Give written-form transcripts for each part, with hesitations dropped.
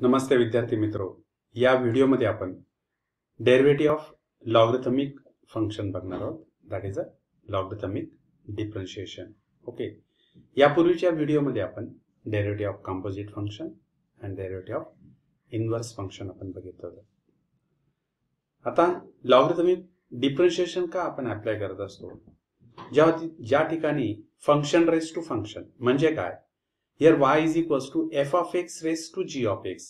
नमस्ते विद्यार्थी मित्रो, या व्हिडिओमध्ये आपण डेरिव्हेटिव्ह ऑफ लॉगरिथमिक फंक्शन बघणार आहोत. That is a logarithmic differentiation. Okay, यापूर्वीच्या व्हिडिओमध्ये आपण डेरिव्हेटिव्ह ऑफ कंपोजिट फंक्शन आणि डेरिव्हेटिव्ह ऑफ इनव्हर्स फंक्शन आपण बघितलं होतं. आता लॉगरिथमिक डिफरन्शिएशन का आपण अप्लाय करत असतो? ज्या ठिकाणी फंक्शन रेस टू फंक्शन म्हणजे काय, here y is equals to f of x raised to g of x,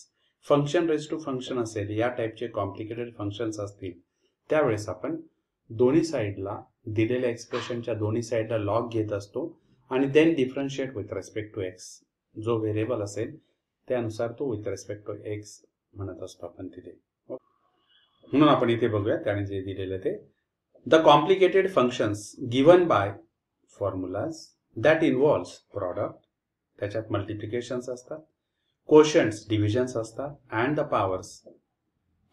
function raise to function असेल, या टाइपचे कॉम्प्लिकेटेड फंक्शन्स असतील, त्यावेळेस आपण दोन्ही साइडला दिलेल्या एक्सप्रेशनच्या दोन्ही साइडला लॉग घेत असतो आणि then differentiate with respect to x. जो व्हेरिएबल असेल त्यानुसार तो विथ रिस्पेक्ट टू x म्हणत असतो आपण तिथे. म्हणून आपण इथे बघूया त्याने जे दिलेले ते the complicated functions given by formulas that involves product, त्याच्यात मल्टिप्लिकेशन्स असतात, कोशंट्स डिव्हिजन्स असतात, and the powers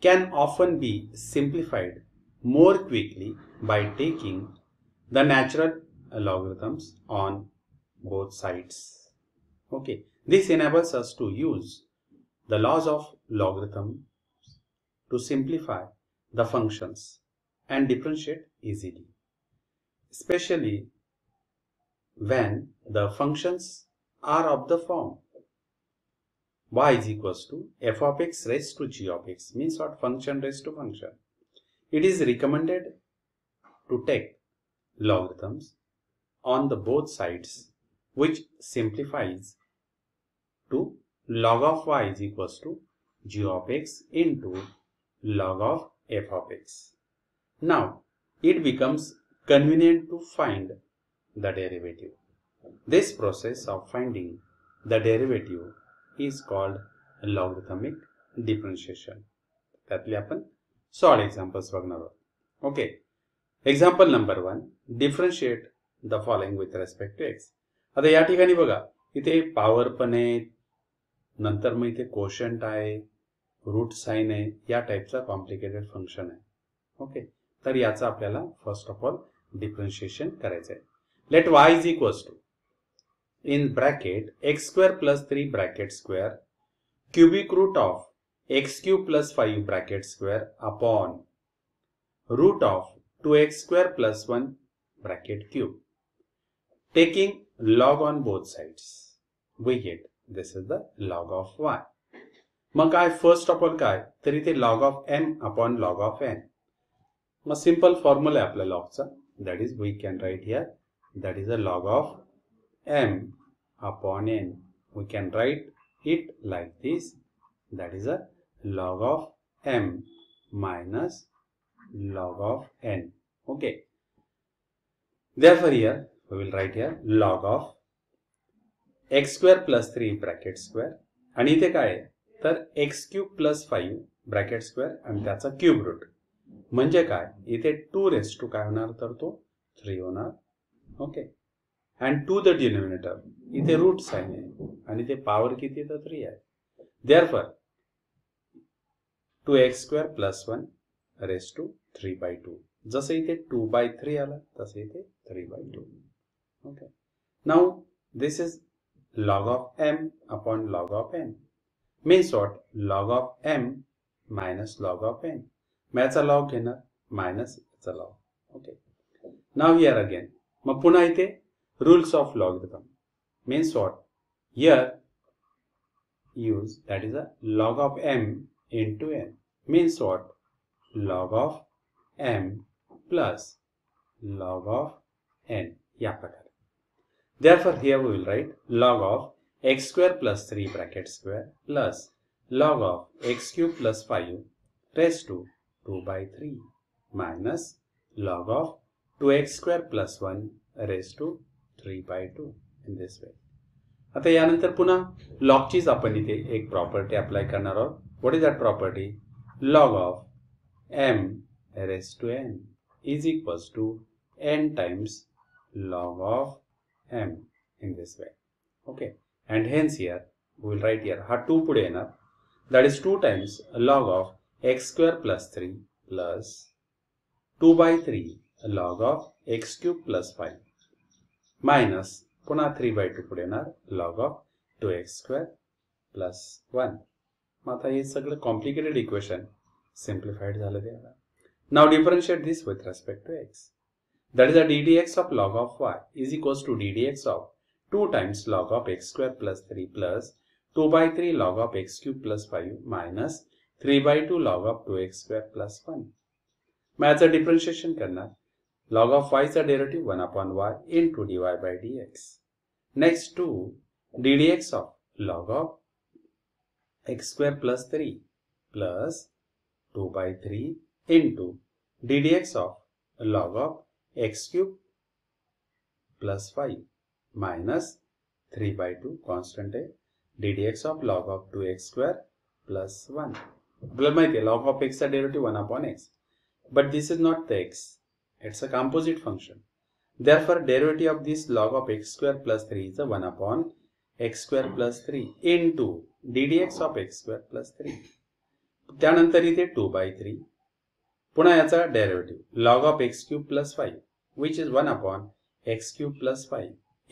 can often be simplified more quickly by taking the natural logarithms on both sides. Okay, this enables us to use the laws of logarithm to simplify the functions and differentiate easily, especially when the functions are of the form y is equals to f of x raised to g of x, means what, function raised to function. It is recommended to take logarithms on the both sides, which simplifies to log of y is equals to g of x into log of f of x. Now it becomes convenient to find the derivative. This process of finding the derivative is called logarithmic differentiation. त्यातले आपण solve examples बघणार आहोत. Okay, example number 1, differentiate the following with respect to x. आता या ठिकाणी बघा, इथे power पण आहे, नंतर मग इथे कोशंट आहे, रूट साइन आहे, या टाइपचा कॉम्प्लिकेटेड फंक्शन आहे. ओके, तर याचा आपल्याला फर्स्ट ऑफ ऑल डिफरन्शिएशन करायचं आहे. Let y is equals to in bracket x square plus 3 bracket square cubic root of x cube plus 5 bracket square upon root of 2x square plus 1 bracket cube. Taking log on both sides, we get this is the log of y. मग काय, first of all काय, तर इथे log of m upon log of n. मग simple formula आहे आपल्या लॉगचा, that is we can write here, that is a log of m upon n. We can write it like this, that is a log of m minus log of n. Okay, therefore here we will write here log of x square plus 3 bracket square, आणि इथे काय आहे, तर x cube plus 5 bracket square आणि त्याचा cube route म्हणजे काय, इथे 2 raised to काय होणार, तर तो 3 होणार. Okay, and to the denominator इथे रूट साइन आहे आणि ते पॉवर किती, तर 3 आहे. therefore 2x square plus 1 raised to 3 by 2, जसे इथे 2 by 3 आला तसे इथे 3 by 2. okay, now this is log of m upon log of n, means what, log of m minus log of n. याचा लॉग घेणार मायनस याचा log. Okay, now here again, मग पुन्हा इथे rules of logarithm, means what, here use that is a log of m into n, means what, log of m plus log of n, या प्रकारे. therefore here we will write log of x square plus 3 bracket square plus log of x cube plus 5 raised to 2 by 3 minus log of 2x square plus 1 raised to 3 by 2 in this way. आता यानंतर पुन्हा लॉगचीच आपण इथे एक property apply करणार आहोत. What is that property, log of m raised to n is equals to n times log of m in this way. okay, and hence here we will write here, हा 2 पुढे येणार, that is 2 times log of x square plus 3 plus 2 by 3 log of x cube plus 5 minus पुन्हा 3 by 2 पुढे येणार, log of 2x square plus 1. मग आता हे सगळं कॉम्प्लिकेटेड इक्वेशन सिम्प्लिफाईड झालं ते आता. Now differentiate this with respect to x. That is a ddx of log of y is equals to ddx of 2 times log of x square plus 3 plus 2 by 3 log of x cube plus 5 minus 3 by 2 log of 2x square plus 1. मैं याचा differentiation करणार. log of y चा derivative 1 upon y into dy by dx. Next to ddx of log of x square plus 3 plus 2 by 3 into ddx of log of x cube plus 5 minus 3 by 2 constant है ddx of log of 2x square plus 1. आपल्याला माहिती आहे log of x चा derivative 1 upon x, but this is not the x, it's a composite function. Therefore derivative of this log of x square plus 3 is a 1 upon x square plus 3 into ddx of x square plus 3. त्यानंतर इथे 2 by 3 पुन्हा याचा derivative log of x cube plus 5 which is 1 upon x cube plus 5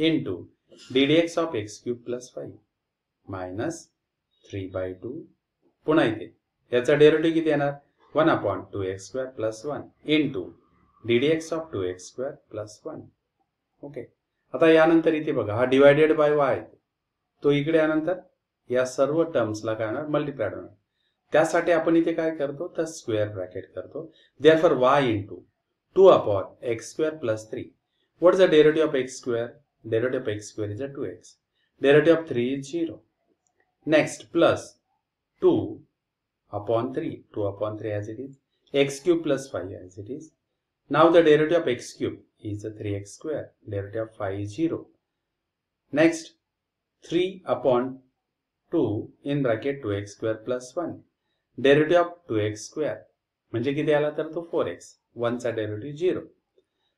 into ddx of x cube plus 5 minus 3 by 2. पुन्हा इथे याचा derivative किती येणार 1 upon 2x square plus 1 into ddx of 2x square plus 1. Okay. आता यानंतर इथे बघा हा डिवायडेड बाय y तो इकडे यानंतर या सर्व टर्म्सला काय होणार मल्टिप्लाइड होणार. त्यासाठी आपण इथे काय करतो तर स्क्वेअर ब्रॅकेट करतो. Therefore y into 2 upon x square plus 3. What is the derivative of x square? Derivative of x square is a 2x. Derivative of 3 is 0. Next plus 2 upon 3. 2 upon 3 as it is. X cube plus 5 as it is. Now the derivative of x cube is a 3x square. Derivative of 5 is 0. Next 3 upon 2 in bracket 2x square plus 1. Derivative of 2x square म्हणजे किती आला तर तो 4x. 1 चा derivative 0.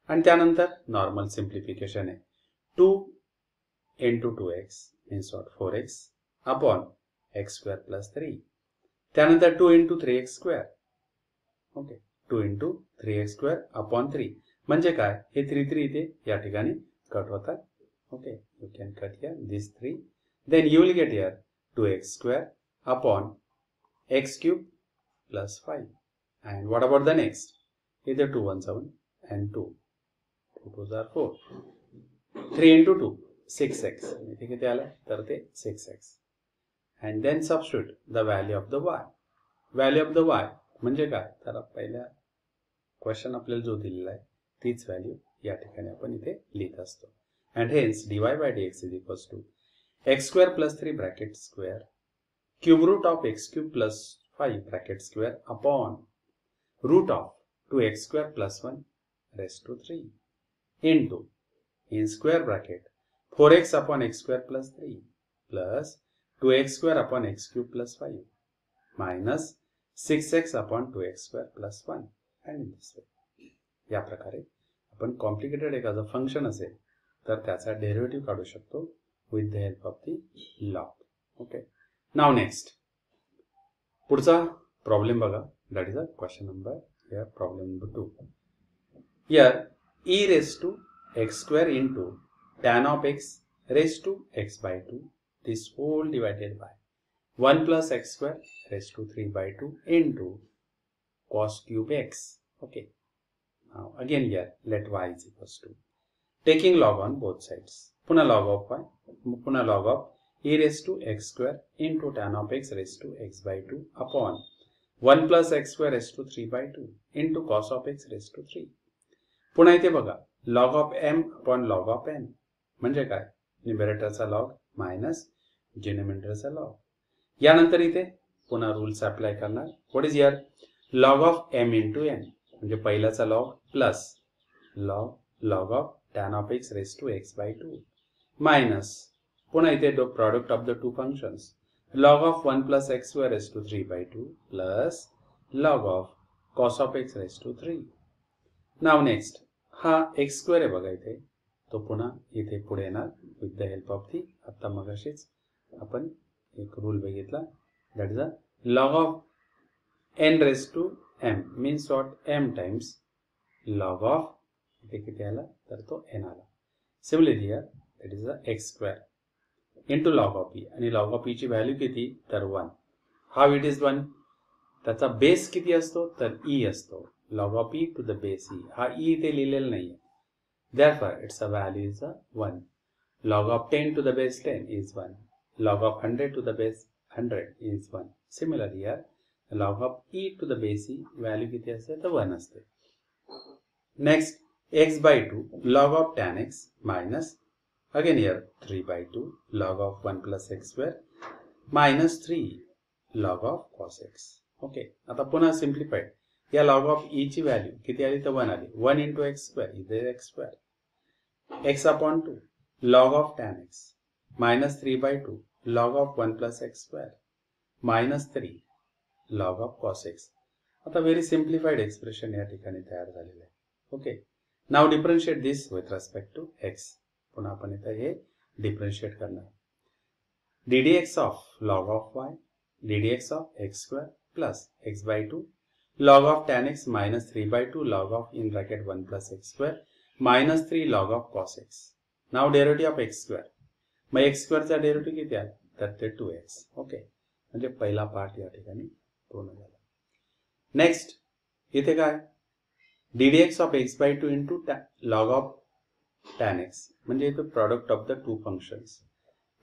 आणि त्यानंतर normal simplification आहे 2 into 2x means what 4x upon x square plus 3. त्यानंतर 2 into 3x square. Okay 2 into 3x square upon 3 म्हणजे काय हे 3 इथे या ठिकाणी कट होतात. Okay you can cut here this 3. Then you will get here 2x square upon x cube plus 5. And what about the next? Either 2 1 7 and 2. 2 2s are 4. 3 into 2 6x. इथे किती आला तर ते 6x. And then substitute the value of the y. Value of the y म्हणजे काय तर पहिल्या question आपल्याला जो दिलेला आहे तीच व्हॅल्यू या ठिकाणी आपण इथे लिहित असतो. And hence dy by dx is equals to x square plus 3 bracket square cube root of x cube plus 5 bracket square upon root of 2x square plus 1 raised to 3 into in square bracket 4x upon x square plus 3 plus 2x square upon x cube plus 5 minus 6x upon 2x square plus 1. and in this way. या प्रकारे आपण complicated एखादं function असेल तर त्याचा derivative काढू शकतो with the help of the log. Okay. Now next पुढचा प्रॉब्लेम बघा. That is a question number here problem number 2. Here e raised to x square into tan of x raised to x by 2 this whole divided by 1 plus x square raised to 3 by 2 into cos cube x. Okay. Now again here let y is equals to taking log on both sides. पुन्हा log of y पुन्हा log of e raised to x square into tan of x raised to x by 2 upon 1 plus x square raised to 3 by 2 into cos of x raised to 3. पुन्हा इथे बघा log of m upon log of n म्हणजे काय न्यूमरेटरचा log minus डिनोमिनेटरचा log. यानंतर इथे पुन्हा rules apply करणार. What is here log of m into n म्हणजे पहिल्याचा log plus log of tan of x raised to x by 2 minus पुन्हा इथे product of the two functions log of 1 plus x square raised to 3 by 2 plus log of cos of x raised to 3. Now next हा x square आहे बघा इथे तो पुन्हा इथे पुढे येणार with the help of the आता मगाशीच आपण एक रूल बघितला that is a log of n raised to m means what m times log of इथे किती आला तर तो n आला. Similarly here that is a x square into log of e आणि log of e ची value किती तर 1 हाऊ इट इज 1? त्याचा बेस किती असतो तर ई असतो. Log of e to the base e. हा ई इथे लिहिलेला नाहीये. Therefore, its value is 1. Log of 10 to the base 10 is 1. Log of 100 to the base 100 is 1. Similarly, here, log of e to the base e value किती असते तर 1 असते. Next, x by 2 log of tan x minus, again here 3 by 2 log of 1 plus x square minus 3 log of cos x. Okay, आता पुन्हा simplified. या log of e ची value किती आली तर 1 आली. 1 into x square इथे x square. x upon 2 log of tan x minus 3 by 2 log of 1 plus x square minus 3 log of cos x. आता व्हेरी सिम्प्लिफाईड एक्सप्रेशन या ठिकाणी तयार झालेलं आहे. Okay, now differentiate this with respect to x. पुन्हा आपण इथे हे डिफरन्शिएट करणार. ddx of log of y ddx of x square plus x by 2 log of tan x minus 3 by 2 log of in bracket 1 plus x square minus 3 log of cos x. Now derivative of x square. मग x square चा derivative किती आहे तर ते 2x. Okay, म्हणजे पहिला part या ठिकाणी पूर्ण झाला. नेक्स्ट इथे काय ddx of x by 2 into log of tan x म्हणजे इथे product of the two functions.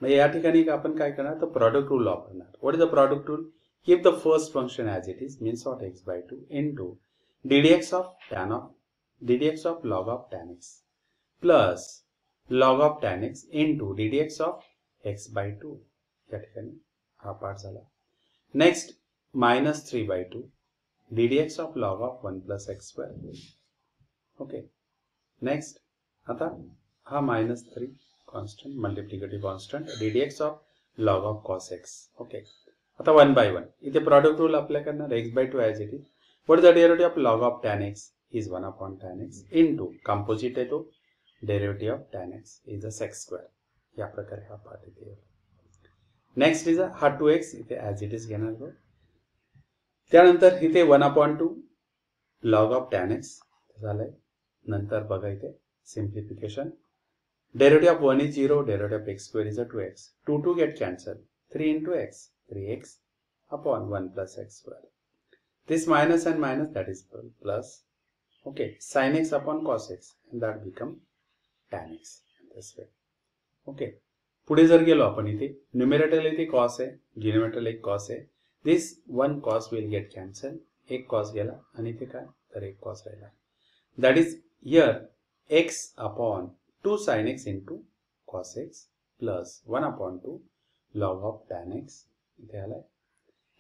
मग या ठिकाणी आपण काय करणार तर प्रॉडक्ट रूल वापरणार. What is the product rule? Keep the first function as it is, means what x by 2 into ddx of log of tan x plus log of tan x into ddx of x by 2. या ठिकाणी हा part झाला. Next minus 3 by 2 ddx of log of 1 plus x square. Okay, next आता हा minus 3 constant multiplicative constant ddx of log of cos x. Okay, आता 1 by 1 इथे product rule apply करणार. x by 2 as it is. What is the derivative of log of tan x is 1 upon tan x into composite आहे तो derivative of tan x is a sec square. या प्रकारे हा part इथे. Next is हा 2x इथे as it is घेणार. त्यानंतर इथे 1 upon 2 log of tan x झालंय. नंतर बघा इथे simplification. Derivative of 1 is 0, derivative of x square is a 2x. 2 get cancelled. 3 into x 3x upon 1 plus x square. This minus and minus, that is plus. Okay, sin x upon cos x and that become tan x this way. Okay, पुढे जर गेलो आपण इथे numerator इथे cos आहे, denominator एक cos आहे. This one cos will get cancelled. एक cos गेला आणि इथे काय तर एक cos राहिला. That is here x upon 2 sin x into cos x plus 1 upon 2 log of tan x इथे आलाय.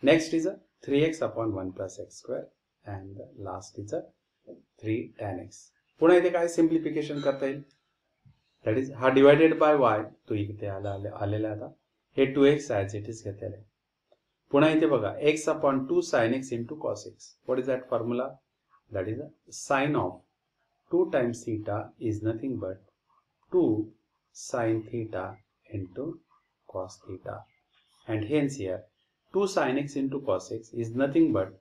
Next is 3x upon 1 plus x square and last is 3 tan x. पुन्हा इथे काय सिम्प्लिफिकेशन करता येईल. दॅट इज हा divided by y तो इथे आलेला आता. हे 2x ॲज इट इज घेतलेलं आहे. पुन्हा इथे बघा x upon 2 sin x into cos x. What is that formula? That is sine of 2 times theta is nothing but 2 sin theta into cos theta, and hence here 2 sin x into cos x is nothing but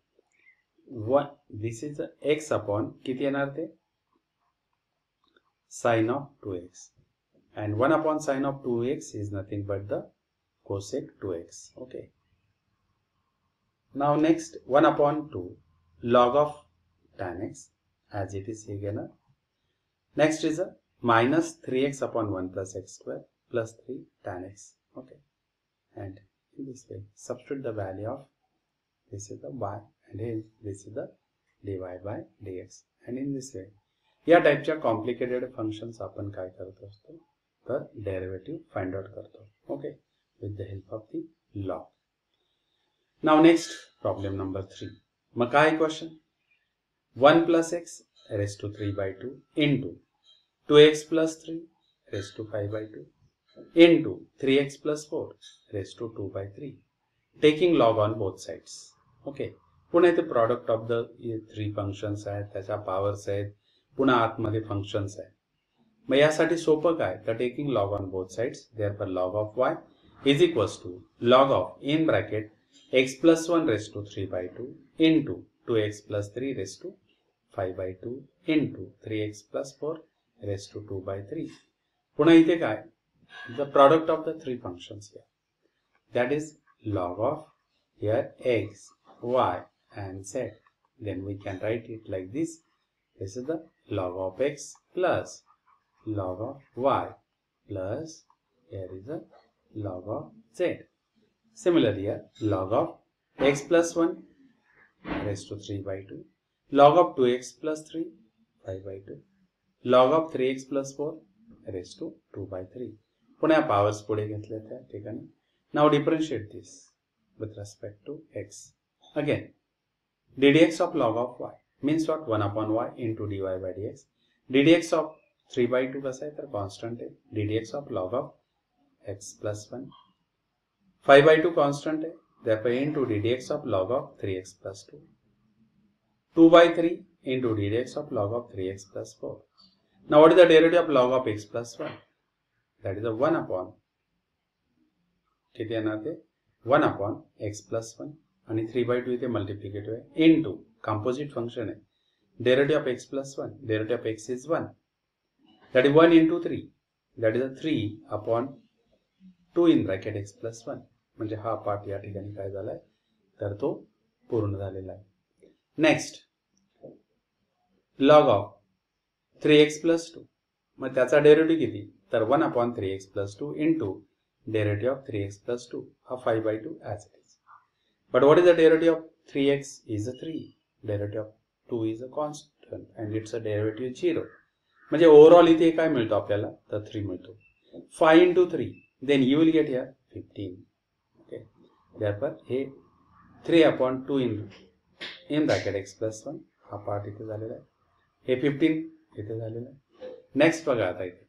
1. This is x upon किती येणार ते sin of 2x, and 1 upon sin of 2x is nothing but the cosec 2x. Okay, now next 1 upon 2 log of tan x as it is here. Next is a minus 3x upon 1 plus x square plus 3 tan x. Okay, and in this way substitute the value of this is the y and here this is the dy by dx, and in this way या टाइपच्या complicated functions आपण काय करत असतो तर derivative find out करतो. Okay, with the help of the law. Now next problem number 3. मग काय question 1 plus x raised to 3 by 2 into 2x plus 3 raised to 5 by 2 into 3x plus 4 raised to 2 by 3 taking log on both sides. Okay, पुन्हा इथे product of the 3 functions आहेत, त्याच्या powers आहेत, पुन्हा आतमध्ये functions आहेत. मग यासाठी सोपं काय तर taking log on both sides. Therefore log of y is equals to log of in bracket x plus 1 raised to 3 by 2 into 2x plus 3 raised to 5 by 2 into 3x plus 4 raised to 2 by 3. पुन्हा इथे काय the product of the 3 functions here, that is log of here x, y and z. Then we can write it like this. This is the log of x plus log of y plus here is the log of z. Similarly here log of x plus 1 raised to 3 by 2. Log of 2x plus 3 5 by 2. Log of 3x plus 4 raised to 2 by 3. पुन्हा powers पुढे घेतले त्या ठिकाणी. Now differentiate this with respect to x. Again ddx of log of y means what 1 upon y into dy by dx. ddx of 3 by 2 कसा आहे तर constant आहे. ddx of log of x plus 1 5 by 2 constant है, therefore into ddx of log of 3x plus 2. 2 by 3 into ddx of log of 3x plus 4. Now what is the derivative of log of x plus 1? That is a 1 upon. किती येणार ते 1 upon x plus 1 आणि 3 by 2 इथे multiplicative आहे into composite function आहे. Derivative of x plus 1. Derivative of x is 1. That is 1 into 3. That is a 3 upon 2 in bracket x plus 1. म्हणजे हा part या ठिकाणी काय झालाय तर तो पूर्ण झालेला आहे. Next log of 3x plus 2 मग त्याचा डेरिव्हेटिव्ह किती तर 1 upon 3x plus 2 into derivative of 3x plus 2 हा 5 by 2 as it is. But what is the derivative of 3x is a 3. Derivative of 2 is a constant and its a derivative 0. म्हणजे overall इथे काय मिळतो आपल्याला तर 3 मिळतो. 5 into 3 then you will get here 15. Okay. Therefore हे 3 upon 2 in bracket x plus 1 हा part इथे झालेला आहे. हे 15 इथे झालेला आहे. नेक्स्ट बघा आता इथे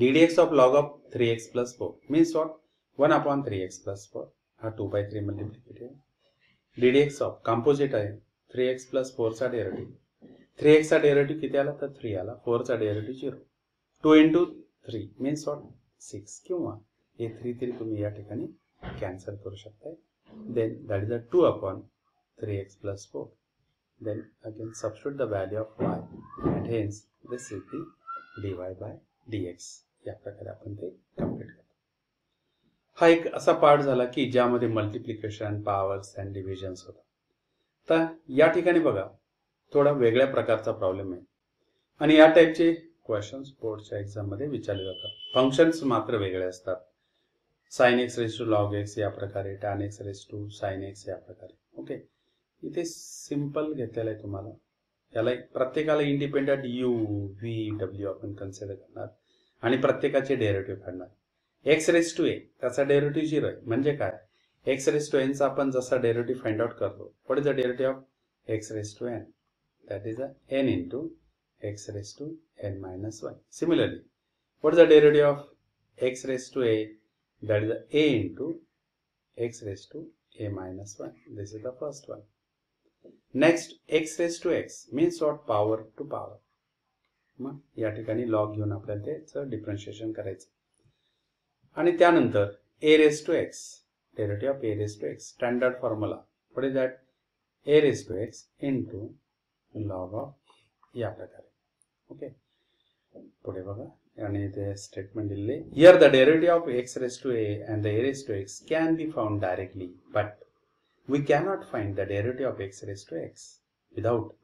ddx of log of 3x plus 4 means what 1 upon 3x plus 4 हा 2 by 3 multiplicative. ddx of composite आहे 3x plus 4 चा डेरिव्हेटिव्ह. 3x चा डेरिव्हेटिव्ह किती आला तर 3 आला. 4 चा डेरिव्हेटिव्ह 0. 2 into 3 means what 6 किंवा हे 3 3 तुम्ही या ठिकाणी कॅन्सल करू शकता. Then that is a 2 upon 3x plus 4. Then again substitute the value of y and hence this is the dy by dx. या प्रकारे आपण ते कंप्लीट करतो. हा एक असा पार्ट झाला की ज्यामध्ये मल्टिप्लिकेशन पॉवर्स अँड डिव्हिजन्स होतात. तर या ठिकाणी बघा थोडा वेगळ्या प्रकारचा प्रॉब्लेम आहे आणि या टाइपचे क्वेश्चन्स बोर्डच्या एक्झाम मध्ये विचारले जातात. फंक्शन्स मात्र वेगळे असतात. sin x raised to log x या प्रकारे, tan x raised to sin x या प्रकारे. ओके इथे सिंपल घेतलेलं आहे तुम्हाला. याला प्रत्येकाला इंडिपेंडेंट u v w आपण कन्सिडर करणार आणि प्रत्येकाचे डेरिव्हेटिव्ह काढणार. x raised to a त्याचा डेरिव्हेटिव्ह 0 आहे म्हणजे काय x raised to n चा आपण जसा डेरिव्हेटिव्ह फाइंड आउट करतो. What is the derivative of x raised to n? That is a n into x raised to n minus 1. Similarly, what is the derivative of x raised to a? That is a into x raised to a minus 1. This is the first one. Next, x raised to x means what? Power to power. मग या ठिकाणी log घेऊन आपल्याला त्याचं differentiation करायचं. आणि त्यानंतर a raised to x, derivative of a raised to x, standard formula. What is that? a raised to x into log of या प्रकारे. ओके पुढे बघा आणि ते स्टेटमेंट दिले. Here the derivative of x raised to a and the a raised to x can be found directly, but we cannot find the derivative of x raised to x without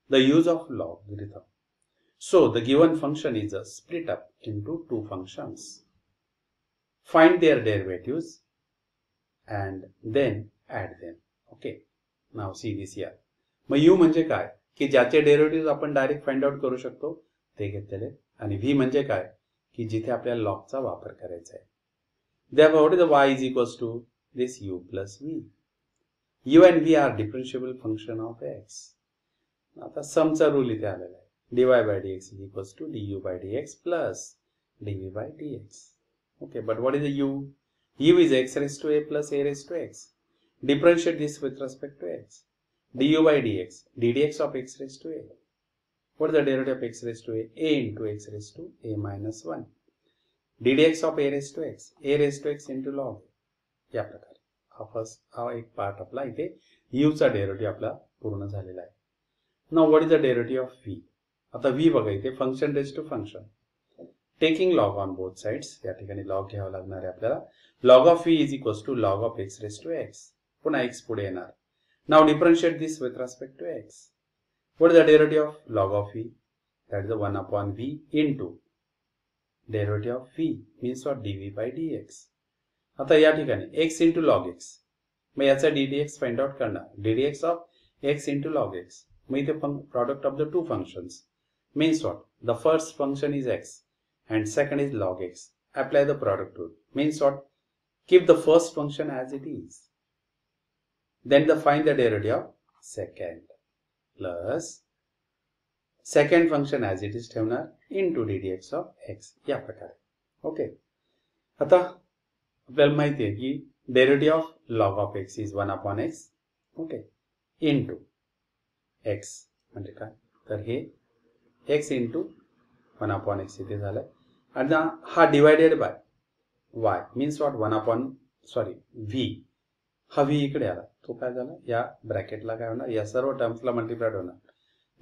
the use of logarithm. So the given function is split up into two functions. Find their derivatives and then add them. Okay. Now see this here. मग u म्हणजे काय की ज्याचे derivative आपण direct find out करू शकतो ते घेतलेले आणि v म्हणजे काय की जिथे आपल्याला लॉगचा वापर करायचा आहे. Therefore what is the y is equals to this u plus v. u and v are differentiable function of x. आता समचा रूल इथे आलेला आहे. dy by dx is equals to du by dx plus dv by dx. Okay, but what is the u? u is x raised to a plus a raised to x. Differentiate this with respect to x. du by dx, ddx of x raised to a. What is the derivative of x raised to a? a into x raised to a minus 1. ddx of a raised to x, a raised to x into log. या प्रकारे हा first हा एक part आपला इथे u चा derivative आपला पूर्ण झालेला आहे. Now what is the derivative of v? आता v बघा इथे function raise to function taking log on both sides. या ठिकाणी लॉग घ्यावा लागणार आहे आपल्याला. log of v is equals to log of x raised to x. पुन्हा x पुढे येणार. Now differentiate this with respect to x. What is the derivative of log of v? That is the 1 upon v into derivative of v means what dv by dx. आता या ठिकाणी x into log x. मग याचा ddx find out करणार. ddx of x into log x. मग इथे product of the two functions means what? The first function is x and second is log x. Apply the product rule. Means what? Keep the first function as it is. Then find the derivative of second plus second function as it is ठेवणार into ddx of x या प्रकारे. Okay. आता आपल्याला माहिती आहे की derivative of log of x is 1 upon x. Okay. into x म्हणजे काय? तर हे x into 1 upon x इथे झालं आणि हा divided by y means what 1 upon v. हा v इकडे आला तो काय झाला या ब्रॅकेटला काय होणार या सर्व टर्म्सला मल्टिप्लाइड होणार.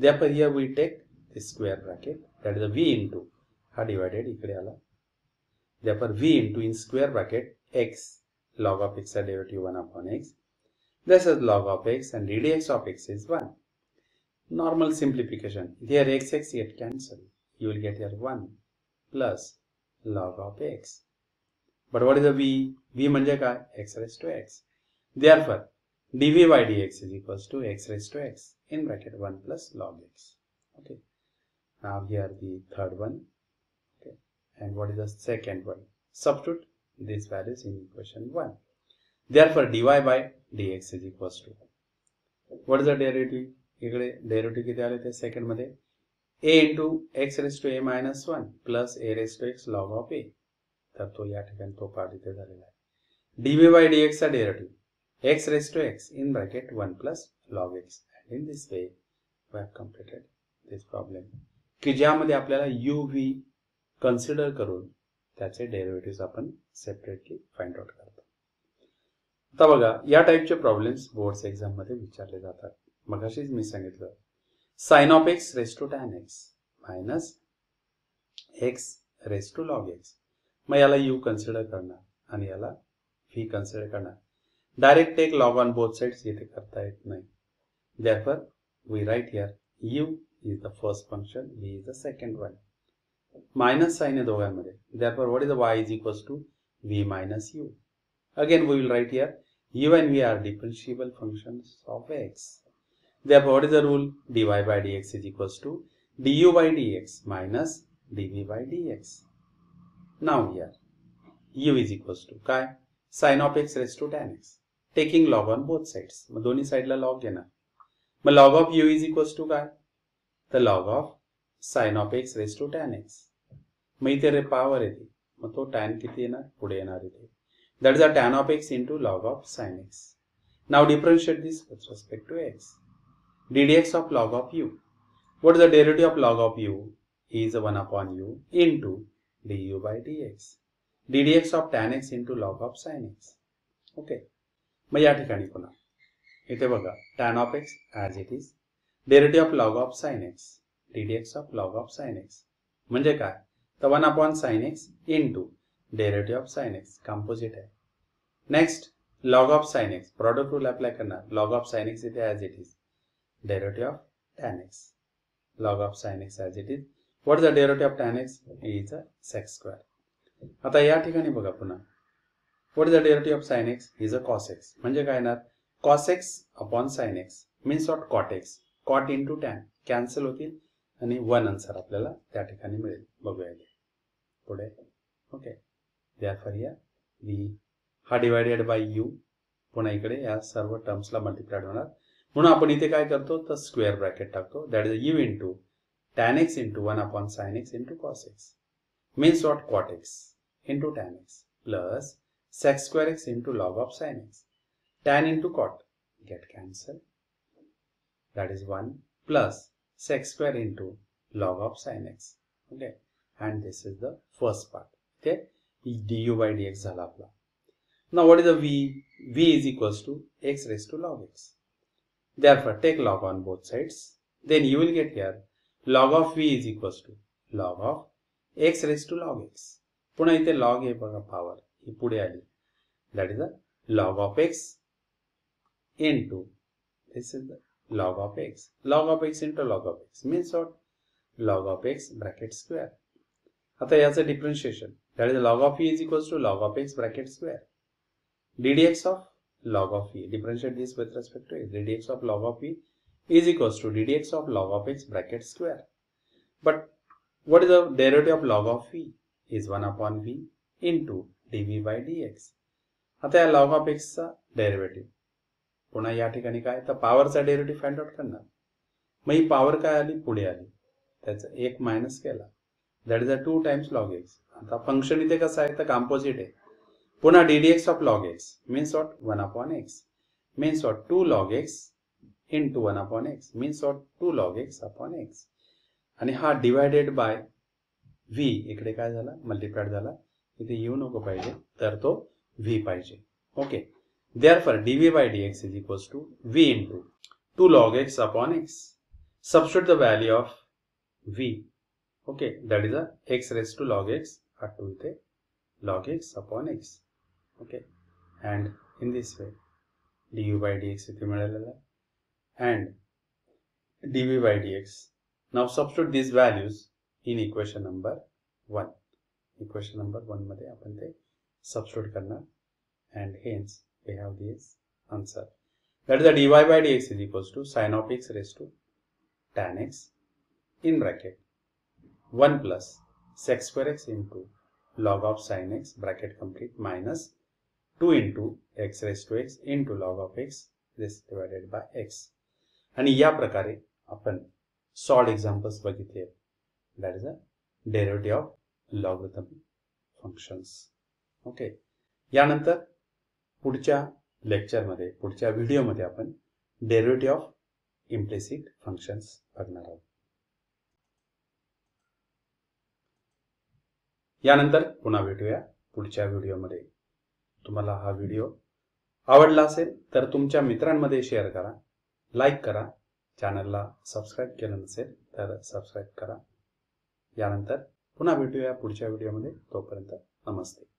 therefore here we take the square bracket that is a v into हा डिवायडेड इकडे आला. therefore v into in square bracket x log of x चा derivative 1 upon x. This is log of x and ddx of x is 1. Normal simplification. Here x get cancelled. You will get here 1 plus log of x. But what is the v? v म्हणजे काय? x raised to x. Therefore, dv by dx is equals to x raised to x in bracket 1 plus log x. Okay. Now here the third one. Okay. And what is the second one? Substitute these values in equation 1. Therefore, dy by dx is equals to what is the derivative? इकडे derivative किती आले ते second मध्ये a into x raised to a minus 1 plus a raised to x log of a. तर तो या ठिकाणी तो पार्ट इथे झालेला आहे. dv by dx चा derivative x raised to x in bracket 1 plus log x. And in this way we have completed this problem की ज्यामध्ये आपल्याला u v कन्सिडर करून त्याचे डेरिव्हेटिव्ह आपण सेपरेटली फाइंड आउट करतो. आता बघा या टाइपचे प्रॉब्लेम्स बोर्ड्स एक्झाम मध्ये विचारले जातात. मगाशीच मी सांगितलं sin of x raised to tan x minus x raised to log x. मग याला u कन्सिडर करणार आणि याला v कन्सिडर करणार. Direct take log on both sides इथे करता येत नाही. therefore we write here u is the first function, v is the second one. Minus sign आहे दोघांमध्ये. therefore what is the y is equals to v minus u. Again we will write here u and v are differentiable functions of x. Therefore what is the rule? dy by dx is equals to du by dx minus dv by dx. Now here u is equals to काय? sin of x raised to tan x. Taking log on both sides. मग दोन्ही साइडला log घेणार. मग log of u is equals to काय? The log of sin of x raised to tan x. मग इथे power येते. मग तो tan किती येणार? पुढे येणार इथे. That is a tan of x into log of sin x. Now differentiate this with respect to x. ddx of log of u. What is the derivative of log of u? Is 1 upon u into du by dx. ddx of tan x into log of sin x. Okay. मग या ठिकाणी पुन्हा इथे बघा tan of x as it is. Derivative of log of sin x. ddx of log of sin x. म्हणजे काय? तर 1 upon sin x into derivative of sin x. Composite आहे. Next log of sin x. Product rule apply करणार. Log of sin x इथे as it is. Derivative of tan x. Log of sin x as it is. What is the derivative of tan x? Is a sec square. आता या ठिकाणी बघा पुन्हा what is the derivative of sin x? Is a cos x. म्हणजे काय येणार? cos x upon sin x means what? cot x. cot into tan cancel होतील आणि 1 आन्सर आपल्याला त्या ठिकाणी मिळेल. बघूया पुढे. ओके. therefore here v हा डिवाइडेड बाय u पुन्हा इकडे या सर्व टर्म्सला मल्टिप्लाइड होणार. म्हणून आपण इथे काय करतो तर स्क्वेअर ब्रॅकेट टाकतो. That is u into tan x into 1 upon sin x into cos x means what? cot x into tan x plus sec square x into log of sin x. Tan into cot get cancelled. That is 1 plus sec square into log of sin x. Okay. And this is the first part. Okay. du by dx झाला आपला. Now what is the v? v is equals to x raised to log x. Therefore take log on both sides. Then you will get here log of v is equals to log of x raised to log x. पुन्हा इथे log आहे बघा power ही पुढे आली that is the log of x into, this is the log of x. Log of x into log of x means what? Log of x bracket square. आता याचं differentiation, that is log of e is equals to log of x bracket square. ddx of log of e, differentiate this with respect to x. ddx of log of e is equals to ddx of log of x bracket square. But what is the derivative of log of e? Is 1 upon v into dv by dx. आता या log of x चा derivative पुन्हा या ठिकाणी काय, तर पॉवरचा derivative find out करणार. मग ही पॉवर काय आली, पुढे आली, त्याचा 1 मायनस केला, that is a 2 times log x. आता फंक्शन इथे कसं आहे, तर कॉम्पोजिट आहे. पुन्हा ddx of log x means what? 1 upon x means what? 2 log x into 1 upon x means what? 2 log x upon x. आणि हा डिवायडेड बाय v इकडे काय झाला, मल्टिप्लाइड झाला, इथे येऊ नको पाहिजे, तर तो v पाहिजे. Okay, therefore dv by dx is equals to v into 2 log x upon x. Substitute the value of v. Okay, that is a x raised to log x, or 2 इथे log x upon x. Okay, and in this way du by dx इथे मिळालेला and dv by dx. Now substitute these values in equation number 1. Equation number 1 मध्ये आपण ते substitute करणार and hence we have this answer. That is the dy by dx is equals to sin of x raised to tan x in bracket 1 plus sec square x into log of sin x bracket complete minus 2 into x raised to x into log of x this divided by x. आणि या प्रकारे आपण solved examples बघितले. That is a derivative of logarithmic functions. Okay, यानंतर पुढच्या लेक्चरमध्ये, पुढच्या व्हिडिओमध्ये आपण डेरिव्हेटिव्ह ऑफ इम्प्लिसिट फंक्शन्स बघणार आहोत. यानंतर पुन्हा भेटूया पुढच्या व्हिडिओमध्ये. तुम्हाला हा व्हिडिओ आवडला असेल तर तुमच्या मित्रांमध्ये शेअर करा, लाईक करा, चॅनलला सबस्क्राईब केलं नसेल तर सबस्क्राईब करा. यानंतर पुन्हा भेटूया पुढच्या व्हिडिओमध्ये. तोपर्यंत नमस्ते.